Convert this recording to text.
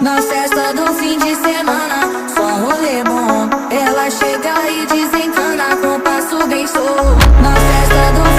Na festa do fim de semana, só rolê bom. Ela chega e desencana com passo bem show. Na festa do